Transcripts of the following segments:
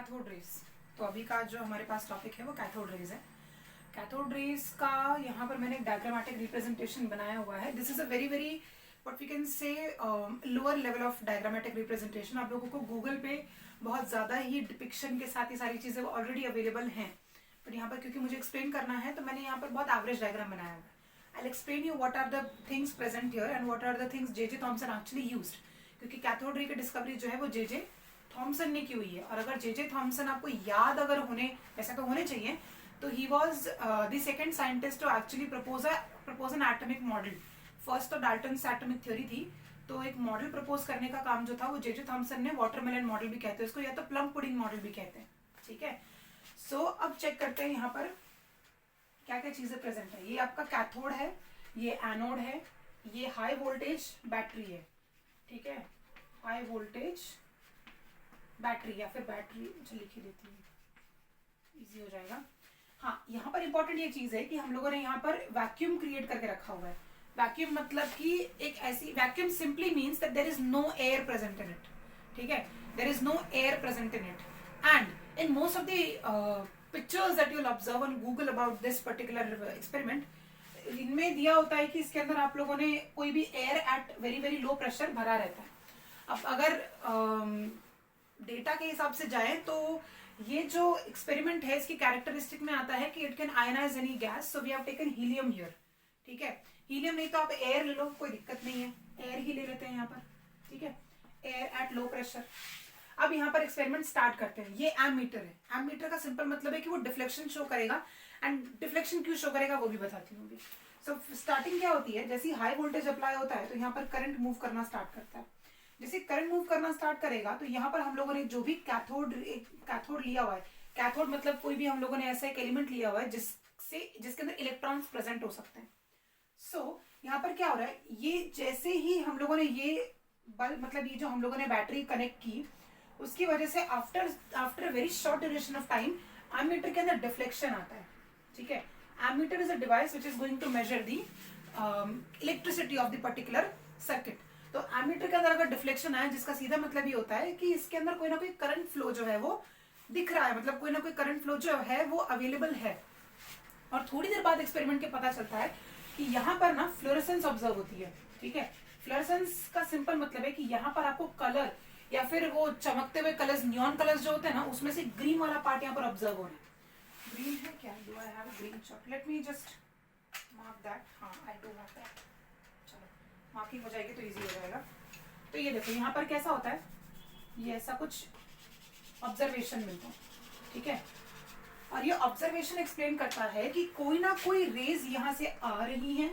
Cathode rays. तो अभी का जो हमारे पास टॉपिक है वो कैथोड रेज है। कैथोड रेज का यहाँ पर मैंने एक डायग्रामेटिक रिप्रेजेंटेशन बनाया हुआ है। This is a very very what we can say lower level of diagrammatic representation. आप लोगों को गूगल पे बहुत ज़्यादा ही डिपिक्शन के साथ ये सारी चीज़ें ऑलरेडी अवेलेबल हैं, बट यहाँ पर क्योंकि मुझे एक्सप्लेन करना है तो मैंने यहाँ पर बहुत एवरेज डायग्राम बनाया हुआ है। I'll explain you what are the things present here and what are the things J.J. Thomson actually used, क्योंकि कैथोड रे की डिस्कवरी जो है वो J.J. थॉमसन ने की हुई है। और अगर J.J. थॉमसन आपको याद अगर होने, वैसे तो होने चाहिए, तो he was the second scientist to actually propose an atomic model. First तो डाल्टन्स एटॉमिक थ्योरी थी, तो एक मॉडल प्रपोज करने का काम जो था वो J.J. थॉमसन ने, वाटरमेलन मॉडल भी कहते हैं इसको, या तो प्लम पुडिंग मॉडल भी कहते हैं। ठीक है, सो अब चेक करते हैं यहाँ पर क्या क्या चीजें प्रेजेंट है। ये आपका कैथोड है, ये एनोड है, ये हाई वोल्टेज बैटरी है। ठीक है, हाई वोल्टेज बैटरी या फिर बैटरी, अच्छा लिख ही देती हूँ, इजी हो जाएगा। हाँ, यहाँ पर इंपॉर्टेंट ये चीज है कि हम लोगों ने यहाँ पर वैक्यूम क्रिएट करके रखा हुआ है। वैक्यूम मतलब कि एक ऐसी, vacuum simply means that there is no air present in it. ठीक है, there is no air present in it, and in most of the pictures that you will observe on Google about this particular experiment, इनमें दिया होता है कि इसके अंदर आप लोगों ने कोई भी air at very very low pressure भरा रहता है। अब अगर डेटा के हिसाब से जाए तो ये जो एक्सपेरिमेंट है इसकी कैरेक्टरिस्टिक में आता है कि it can ionise any gas, so we have taken helium here. ठीक है, हीलियम नहीं तो आप एयर ले लो, कोई दिक्कत नहीं है, एयर ही ले लेते हैं यहाँ पर। ठीक है, एयर एट लो प्रेशर। अब यहाँ पर एक्सपेरिमेंट स्टार्ट करते हैं। ये एमीटर है। एमीटर का सिंपल मतलब है कि वो डिफ्लेक्शन शो करेगा, एंड डिफ्लेक्शन क्यों शो करेगा वो भी बताती हूँ। सो स्टार्टिंग क्या होती है, जैसे हाई वोल्टेज अप्लाई होता है तो यहाँ पर करंट मूव करना स्टार्ट करता है। जैसे करंट मूव करना स्टार्ट करेगा तो यहाँ पर हम लोगों ने जो भी कैथोड लिया हुआ है, कैथोड मतलब कोई भी हम लोगों ने ऐसा एक एलिमेंट लिया हुआ है जिसके अंदर इलेक्ट्रॉन्स प्रेजेंट हो सकते हैं। सो यहाँ पर क्या हो रहा है, ये जैसे ही हम लोगों ने ये बल्ब मतलब ये जो हम लोगों ने बैटरी कनेक्ट की, उसकी वजह से after very short duration of time ammeter के अंदर डिफ्लेक्शन आता है। ठीक है, ammeter is a device which is going to measure the electricity of the particular circuit. तो एमीटर के अंदर अगर डिफ्लेक्शन आए, जिसका सीधा मतलब ये होता है कि इसके अंदर कोई ना कोई करंट फ्लो जो है वो दिख रहा है, मतलब कोई ना कोई करंट फ्लो जो है वो अवेलेबल है। और थोड़ी देर बाद एक्सपेरिमेंट के पता चलता है कि यहाँ पर ना फ्लोरेसेंस ऑब्जर्व होती है। ठीक है, फ्लोरेसेंस का सिंपल मतलब है कि यहाँ पर आपको कलर या फिर वो चमकते हुए कलर्स, नियॉन कलर्स जो होते हैं ना, उसमें से ग्रीन वाला पार्ट यहाँ पर ऑब्जर्व हो रहा है। ग्रीन है क्या? Do I have a green shot? Let me just mark that. हाँ, आई डू हैव दैट। चलो, मार्किंग हो जाएगी तो इजी हो जाएगा। तो ये देखो यहाँ पर कैसा होता है, ये ऐसा कुछ ऑब्जर्वेशन मिलता है। ठीक है, और ये ऑब्जर्वेशन एक्सप्लेन करता है कि कोई ना कोई रेज यहाँ से आ रही है।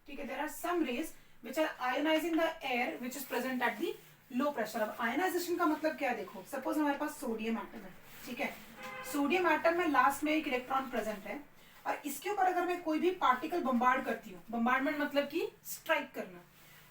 ठीक है, there are some rays which are ionising the air which is present at the low pressure. अब आयनाइजेशन का मतलब क्या है, देखो सपोज हमारे पास सोडियम एटम है। ठीक है, सोडियम एटम में लास्ट में एक इलेक्ट्रॉन प्रेजेंट है, और इसके ऊपर अगर मैं कोई भी पार्टिकल बम्बार्ड करती हूँ, बम्बार्डमेंट मतलब कि स्ट्राइक करना,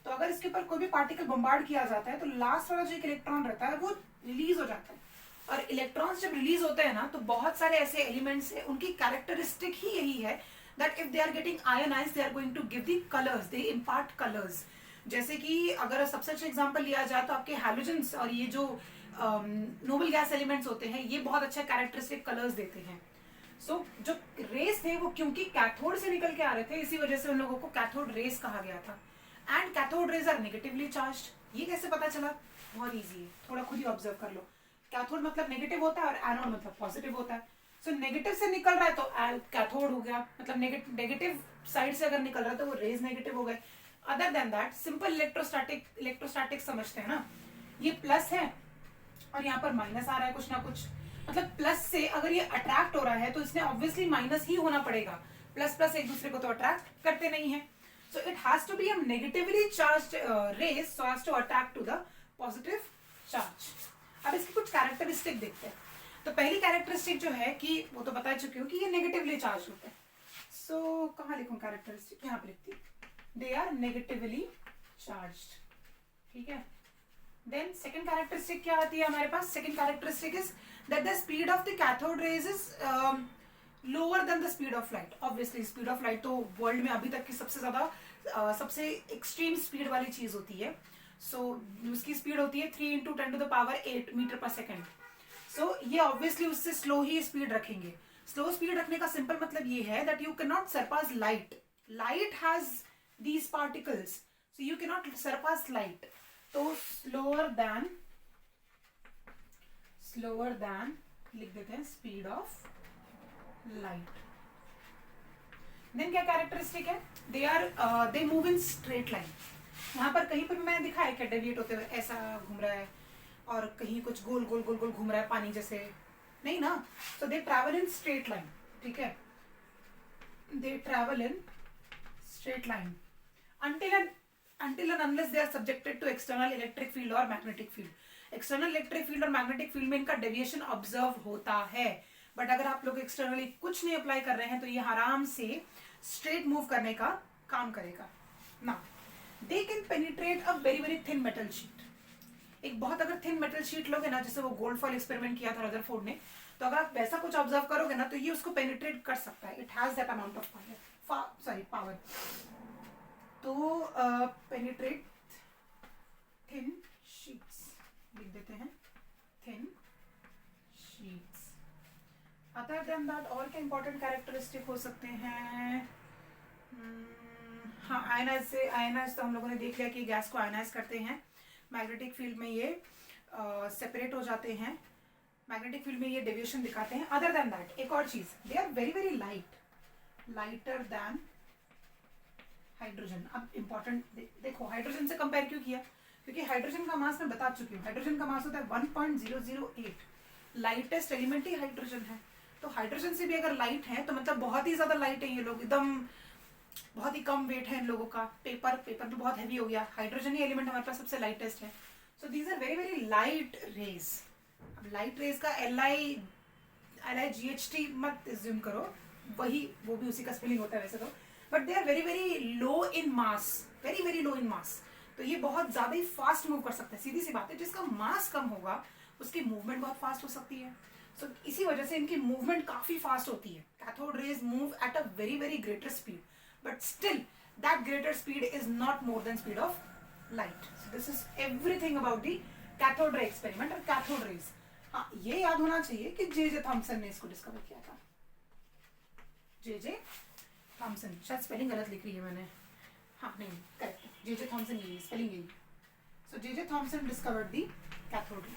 तो अगर इसके ऊपर कोई भी पार्टिकल बम्बार्ड किया जाता है तो लास्ट वाला जो एक इलेक्ट्रॉन रहता है वो रिलीज हो जाता है। और इलेक्ट्रॉन्स जब रिलीज होते हैं ना, तो बहुत सारे ऐसे एलिमेंट्स है, उनकी कैरेक्टरिस्टिक ही यही है that if they are getting ionised they are going to give the colours, they impart colours. जैसे कि अगर सबसे अच्छा एग्जांपल लिया जाए तो आपके हैलोजेंस और ये जो नोबल गैस एलिमेंट्स होते हैं, ये बहुत अच्छा कैरेक्टरिस्टिक कलर्स देते हैं। सो जो रेस थे वो क्योंकि कैथोड से निकल के आ रहे थे, इसी वजह से उन लोगों को कैथोड रेस कहा गया था। And cathode rays are negatively charged. ये कैसे पता चला? बहुत ईजी है, थोड़ा खुद ही ऑब्जर्व कर लो। कैथोड मतलब नेगेटिव होता है और एनोड मतलब पॉजिटिव होता है। सो नेगेटिव से निकल रहा है तो कैथोड हो गया, मतलब नेगेटिव साइड से अगर निकल रहा है तो वो रेज नेगेटिव हो गए। Other than that simple electrostatic समझते हैं ना, ये प्लस है और यहाँ पर माइनस आ रहा है कुछ ना कुछ, मतलब प्लस से अगर ये अट्रैक्ट हो रहा है तो इसने ऑब्वियसली माइनस ही होना पड़ेगा। प्लस प्लस एक दूसरे को तो अट्रैक्ट करते नहीं है, so it has to be a negatively charged rays so as to attack to the positive charge. अब इसकी कुछ कैरेक्टरिस्टिक देखते हैं। तो पहली कैरेक्टरिस्टिक जो है कि वो तो बता चुकी हूँ कि ये नेगेटिवली चार्ज होता है। सो कहाँ लिखूं कैरेक्टरिस्टिक? यहाँ पे लिखती हूँ, they are negatively charged। ठीक है, then second characteristic क्या आती है हमारे पास? second characteristic is that the speed of the cathode rays is lower than the speed of light। obviously speed of light तो वर्ल्ड में अभी तक की सबसे ज्यादा सबसे एक्सट्रीम स्पीड वाली चीज होती है। सो उसकी स्पीड होती है 3 × 10⁸ मीटर पर सेकेंड। सो ये ऑब्वियसली उससे स्लो ही स्पीड रखेंगे. स्लो स्पीड रखने का सिंपल मतलब ये है that you can not surpass light. Light has these particles, so you can not surpass light. तो स्लोअर देन लिख देते हैं स्पीड ऑफ लाइट. देन क्या कैरेक्टरिस्टिक है, they move in straight line. यहाँ पर कहीं पर भी मैंने दिखा है क्या डेविएट होते हुए ऐसा घूम रहा है और कहीं कुछ गोल गोल गोल गोल घूम रहा है पानी जैसे, नहीं ना. So they travel in straight line. ठीक है, they travel in straight line until and unless they are subjected to external electric field or magnetic field. External electric field और मैग्नेटिक फील्ड में इनका डेविएशन ऑब्जर्व होता है. But अगर आप लोग एक्सटर्नली कुछ नहीं अप्लाई कर रहे हैं तो ये आराम से स्ट्रेट मूव करने का काम करेगा ना. They can penetrate a very very thin metal sheet. एक बहुत अगर थिन मेटल शीट लोगे ना, जैसे वो गोल्ड फॉइल एक्सपेरिमेंट किया था रदरफोर्ड ने, तो अगर आप वैसा कुछ ऑब्जर्व करोगे ना तो ये उसको पेनिट्रेट कर सकता है. It has that amount of power. तो पेनिट्रेट थिन शीट्स लिख देते हैं, thin sheets. Other than that और क्या इंपॉर्टेंट कैरेक्टरिस्टिक हो सकते हैं. हाँ, आयनाइज तो हम लोगों ने देख लिया कि गैस को आयनाइज करते हैं. मैग्नेटिक फील्ड में ये सेपरेट हो जाते हैं. मैग्नेटिक फील्ड में ये डेविएशन दिखाते हैं. अदर देन दैट एक और चीज, they are very very light, lighter than hydrogen. अब इंपॉर्टेंट देखो, हाइड्रोजन से कंपेयर क्यों किया, क्योंकि हाइड्रोजन का मास मैं बता चुकी हूँ. हाइड्रोजन का मास होता है 1.008. लाइटेस्ट एलिमेंट ही हाइड्रोजन है. तो हाइड्रोजन से भी अगर लाइट है तो मतलब बहुत ही ज्यादा लाइट है ये लोग, एकदम बहुत ही कम वेट है इन लोगों का. पेपर भी बहुत हैवी हो गया. हाइड्रोजन ही एलिमेंट हमारे पास सबसे लाइटेस्ट है. So these are very very light rays. अब लाइट रेज का LIGHT मत एज्यूम करो, वो भी उसी का स्पेलिंग होता है वैसे तो. But they are very very low in mass, very very low in mass. तो ये बहुत ज्यादा ही फास्ट मूव कर सकते हैं. सीधी सी बात है, जिसका मास कम होगा उसकी मूवमेंट बहुत फास्ट हो सकती है. सो इसी वजह से इनकी मूवमेंट काफी फास्ट होती है. Cathode rays move at a very very greater speed, but still that greater speed is not more than speed of light. So this is everything about the cathode रे एक्सपेरिमेंट और cathode rays. हाँ, ये याद होना चाहिए कि J Thomson ने इसको डिस्कवर किया था. J Thomson. शायद स्पेलिंग गलत लिख रही है मैंने. हाँ नहीं, करेक्ट, जे थॉमसन, यही स्पेलिंग यही. So J Thomson discovered the cathode रे.